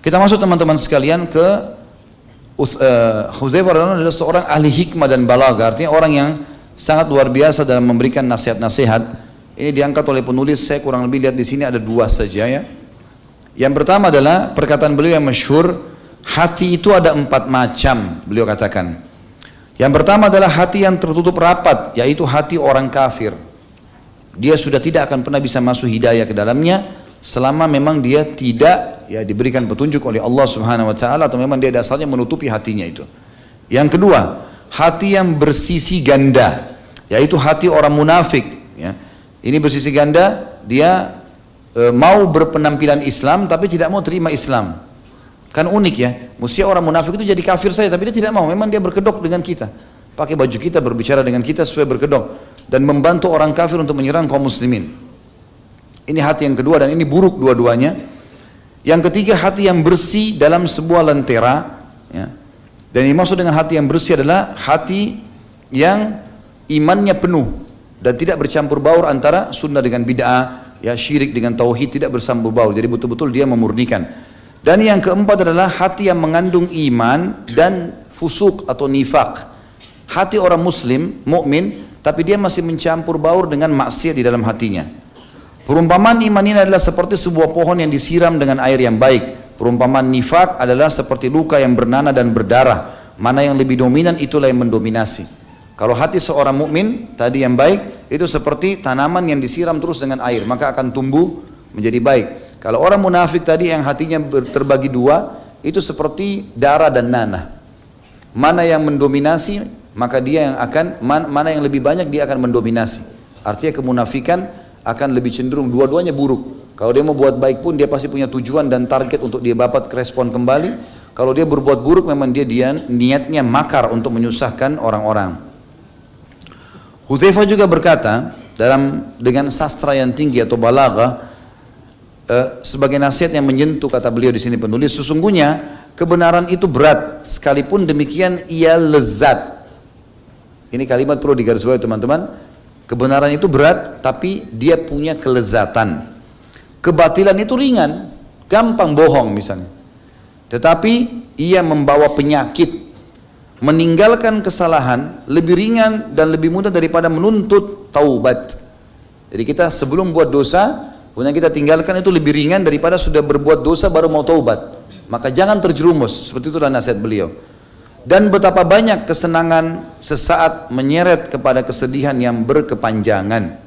Kita masuk teman-teman sekalian ke Hudzaifah radhiyallahu anhu adalah seorang ahli hikmah dan balaghah, artinya orang yang sangat luar biasa dalam memberikan nasihat-nasihat. Ini diangkat oleh penulis, saya kurang lebih lihat di sini ada dua saja ya. Yang pertama adalah perkataan beliau yang masyhur, hati itu ada 4 macam, beliau katakan. Yang pertama adalah hati yang tertutup rapat, yaitu hati orang kafir. Dia sudah tidak akan pernah bisa masuk hidayah ke dalamnya selama memang dia tidak diberikan petunjuk oleh Allah Subhanahu wa taala, atau memang dia dasarnya menutupi hatinya itu. Yang kedua, hati yang bersisi ganda, yaitu hati orang munafik ya. Ini bersisi ganda, dia mau berpenampilan Islam tapi tidak mau terima Islam. Kan unik ya, mestinya orang munafik itu jadi kafir saja, tapi dia tidak mau, memang dia berkedok dengan kita, pakai baju kita, berbicara dengan kita sesuai berkedok, dan membantu orang kafir untuk menyerang kaum muslimin. Ini hati yang kedua, dan ini buruk dua-duanya. Yang ketiga, hati yang bersih dalam sebuah lentera ya. Dan yang dimaksud dengan hati yang bersih adalah hati yang imannya penuh dan tidak bercampur baur antara sunnah dengan bid'ah ya, syirik dengan tauhid, tidak bercampur baur, jadi betul-betul dia memurnikan. Dan yang keempat adalah hati yang mengandung iman dan fusuk atau nifak. Hati orang muslim, mukmin, tapi dia masih mencampur baur dengan maksiat di dalam hatinya. Perumpamaan iman ini adalah seperti sebuah pohon yang disiram dengan air yang baik. Perumpamaan nifak adalah seperti luka yang bernanah dan berdarah. Mana yang lebih dominan, itulah yang mendominasi. Kalau hati seorang mukmin tadi yang baik, itu seperti tanaman yang disiram terus dengan air, maka akan tumbuh menjadi baik. Kalau orang munafik tadi yang hatinya terbagi dua, itu seperti darah dan nanah. Mana yang mendominasi, maka dia yang akan, mana yang lebih banyak dia akan mendominasi. Artinya kemunafikan akan lebih cenderung, dua-duanya buruk. Kalau dia mau buat baik pun dia pasti punya tujuan dan target untuk dia dapat respon kembali. Kalau dia berbuat buruk memang dia niatnya makar untuk menyusahkan orang-orang. Hudzaifah juga berkata dengan sastra yang tinggi atau balaghah, sebagai nasihat yang menyentuh, kata beliau di sini penulis, sesungguhnya kebenaran itu berat, sekalipun demikian ia lezat. Ini kalimat perlu digarisbawahi teman-teman. Kebenaran itu berat, tapi dia punya kelezatan. Kebatilan itu ringan, gampang bohong misalnya. Tetapi ia membawa penyakit. Meninggalkan kesalahan lebih ringan dan lebih mudah daripada menuntut taubat. Jadi kita sebelum buat dosa, kemudian kita tinggalkan, itu lebih ringan daripada sudah berbuat dosa baru mau taubat. Maka jangan terjerumus, seperti itulah nasihat beliau. Dan betapa banyak kesenangan sesaat menyeret kepada kesedihan yang berkepanjangan.